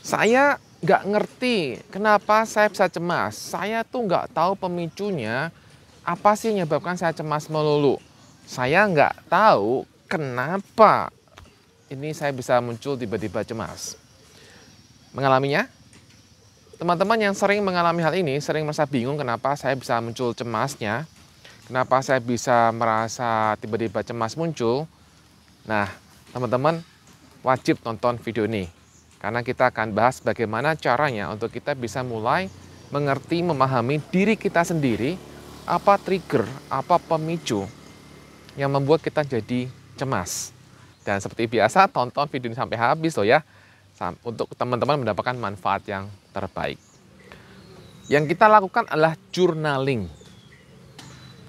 Saya nggak ngerti kenapa saya bisa cemas. Saya tuh nggak tahu pemicunya, apa sih yang menyebabkan saya cemas melulu. Saya nggak tahu kenapa ini saya bisa muncul tiba-tiba cemas. Mengalaminya? Teman-teman yang sering mengalami hal ini, sering merasa bingung kenapa saya bisa muncul cemasnya, kenapa saya bisa merasa tiba-tiba cemas muncul. Nah, teman-teman wajib nonton video ini. Karena kita akan bahas bagaimana caranya untuk kita bisa mulai mengerti, memahami diri kita sendiri, apa trigger, apa pemicu yang membuat kita jadi cemas. Dan seperti biasa, tonton video ini sampai habis loh ya, untuk teman-teman mendapatkan manfaat yang terbaik. Yang kita lakukan adalah journaling.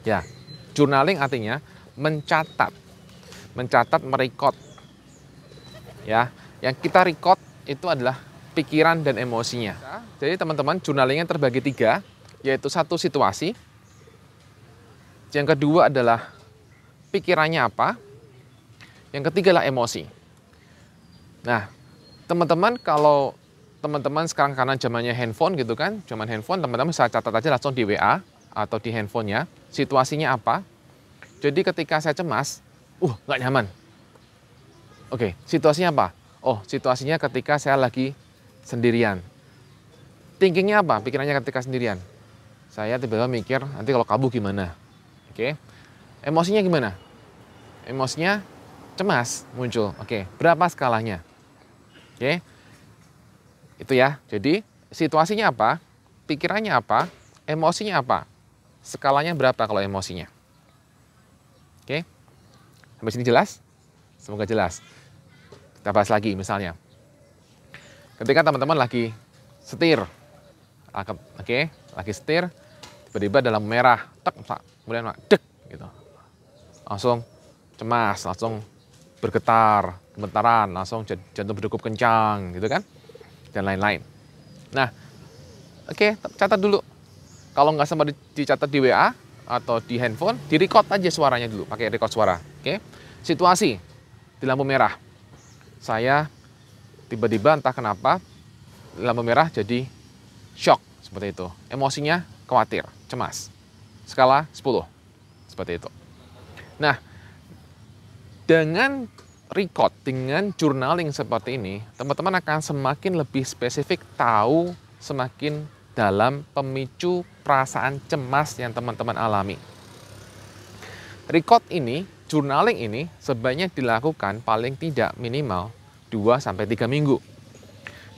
Ya, journaling artinya mencatat, merecord. Ya, yang kita record itu adalah pikiran dan emosinya. Jadi teman-teman, journalingnya terbagi 3, yaitu satu situasi, yang kedua adalah pikirannya apa, yang ketiga adalah emosi. Nah, teman-teman kalau teman-teman sekarang karena zamannya handphone gitu kan, zaman handphone, teman-teman bisa catat aja langsung di WA atau di handphonenya, situasinya apa. Jadi ketika saya cemas, nggak nyaman. Oke, situasinya apa? Oh, situasinya ketika saya lagi sendirian. Thinkingnya apa? Pikirannya ketika sendirian. Saya tiba-tiba mikir, nanti kalau kabur gimana? Oke. Emosinya gimana? Emosinya cemas muncul. Oke, berapa skalanya? Oke. Itu ya. Jadi, situasinya apa? Pikirannya apa? Emosinya apa? Skalanya berapa kalau emosinya? Oke. Sampai sini jelas? Semoga jelas. Kita bahas lagi misalnya. Ketika teman-teman lagi setir, lagi setir, tiba-tiba dalam merah, kemudian dek, gitu. Langsung cemas, langsung bergetar, gemetaran, langsung jantung berdegup kencang, gitu kan, dan lain-lain. Nah, catat dulu. Kalau nggak sempat dicatat di WA atau di handphone, di-record aja suaranya dulu, pakai record suara. Situasi di lampu merah. Saya tiba-tiba entah kenapa lampu merah jadi shock seperti itu. Emosinya khawatir, cemas. Skala 10. Seperti itu. Nah, dengan record, dengan journaling seperti ini, teman-teman akan semakin lebih spesifik tahu semakin dalam pemicu perasaan cemas yang teman-teman alami. Record ini, journaling ini sebaiknya dilakukan paling tidak minimal 2-3 minggu.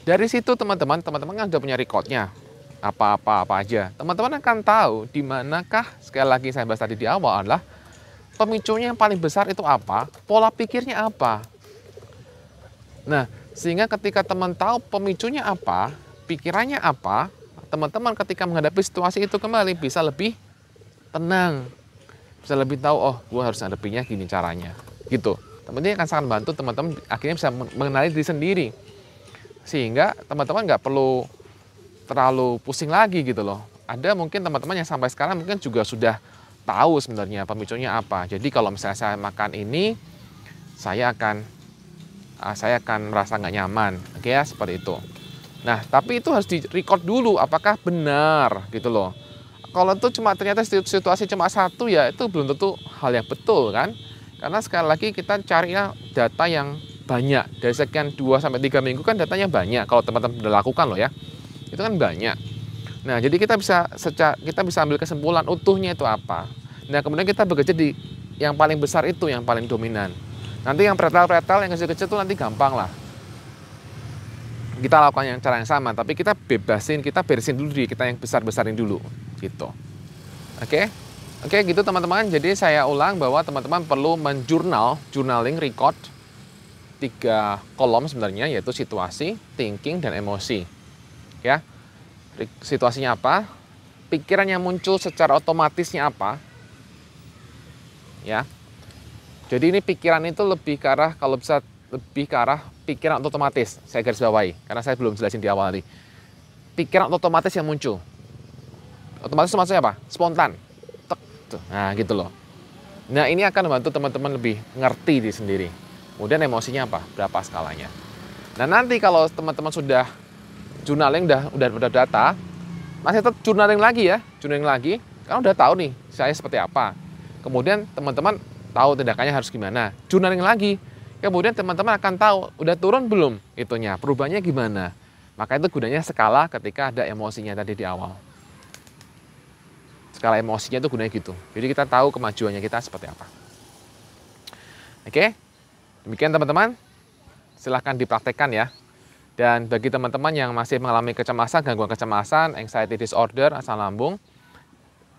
Dari situ teman-teman kan sudah punya recordnya, apa aja. Teman-teman akan tahu di manakah, sekali lagi saya bahas tadi di awal adalah pemicunya yang paling besar itu apa, pola pikirnya apa. Nah, sehingga ketika teman tahu pemicunya apa, pikirannya apa, teman-teman ketika menghadapi situasi itu kembali bisa lebih tenang. Bisa lebih tahu, gue harus ngadepinnya gini caranya, gitu. Teman-teman akan sangat bantu teman-teman akhirnya bisa mengenali diri sendiri. Sehingga teman-teman nggak perlu terlalu pusing lagi gitu loh. Ada mungkin teman-teman yang sampai sekarang mungkin juga sudah tahu sebenarnya pemicunya apa. Jadi kalau misalnya saya makan ini, saya akan merasa nggak nyaman. Oke ya, seperti itu. Nah, tapi itu harus di-record dulu apakah benar gitu loh. Kalau itu ternyata situasi cuma satu, ya itu belum tentu hal yang betul kan. Karena sekali lagi kita carinya data yang banyak. Dari sekian 2-3 minggu kan datanya banyak. Kalau teman-teman sudah lakukan loh ya. Itu kan banyak. Nah, jadi kita bisa ambil kesimpulan utuhnya itu apa. Nah, kemudian kita bekerja di yang paling besar itu, yang paling dominan. Nanti yang pretel-pretel, yang kecil-kecil itu nanti gampang lah. Kita lakukan cara yang sama, tapi kita beresin dulu diri kita yang besar-besarin dulu. Gitu. Oke, gitu teman-teman. Jadi saya ulang bahwa teman-teman perlu journaling, record 3 kolom sebenarnya, yaitu situasi, thinking, dan emosi. Ya, situasinya apa? Pikiran yang muncul secara otomatisnya apa? Ya. Jadi ini pikiran itu lebih ke arah, kalau bisa lebih ke arah pikiran otomatis. Saya garis bawahi karena saya belum jelasin di awal tadi. Pikiran otomatis yang muncul. Otomatis itu maksudnya apa? Spontan. Nah, gitu loh. Nah, ini akan membantu teman-teman lebih ngerti diri sendiri. Kemudian emosinya apa? Berapa skalanya? Nah, nanti kalau teman-teman sudah journaling udah data, masih tetap journaling lagi ya, journaling lagi, karena udah tahu nih saya seperti apa. Kemudian teman-teman tahu tindakannya harus gimana, journaling lagi. Kemudian teman-teman akan tahu udah turun belum itunya, perubahannya gimana. Maka itu gunanya skala ketika ada emosinya tadi di awal. Skala emosinya itu gunanya gitu. Jadi kita tahu kemajuannya kita seperti apa. Oke, demikian teman-teman. Silahkan dipraktekkan ya. Dan bagi teman-teman yang masih mengalami kecemasan, gangguan kecemasan, anxiety disorder, asam lambung,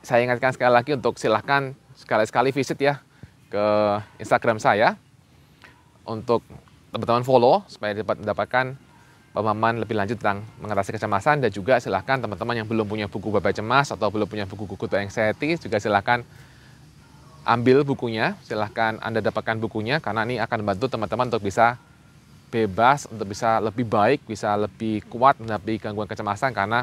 saya ingatkan sekali lagi untuk silahkan sekali-sekali visit ya ke Instagram saya untuk teman-teman follow supaya dapat mendapatkan pemahaman lebih lanjut tentang mengatasi kecemasan. Dan juga silahkan teman-teman yang belum punya buku Bye Bye Cemas atau belum punya buku Good to Anxiety juga silahkan ambil bukunya, silahkan Anda dapatkan bukunya karena ini akan membantu teman-teman untuk bisa bebas, untuk bisa lebih baik, bisa lebih kuat menghadapi gangguan kecemasan karena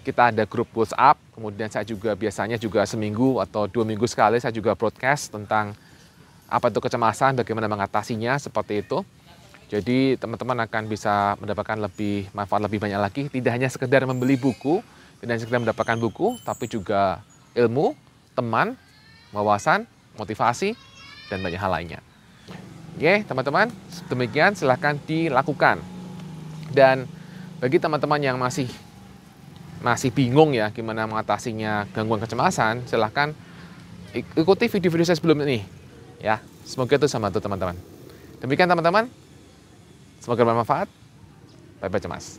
kita ada grup WhatsApp. Kemudian saya juga biasanya juga seminggu atau 2 minggu sekali saya juga broadcast tentang apa itu kecemasan, bagaimana mengatasinya, seperti itu. Jadi teman-teman akan bisa mendapatkan lebih manfaat lebih banyak lagi, tidak hanya sekedar membeli buku, tidak hanya sekedar mendapatkan buku, tapi juga ilmu, teman, wawasan, motivasi, dan banyak hal lainnya. Oke, teman-teman, demikian silahkan dilakukan. Dan bagi teman-teman yang masih bingung ya gimana mengatasinya gangguan kecemasan, silahkan ikuti video-video saya sebelum ini. Ya, semoga itu sama tuh teman-teman. Demikian teman-teman, semoga bermanfaat. Bye-bye cemas.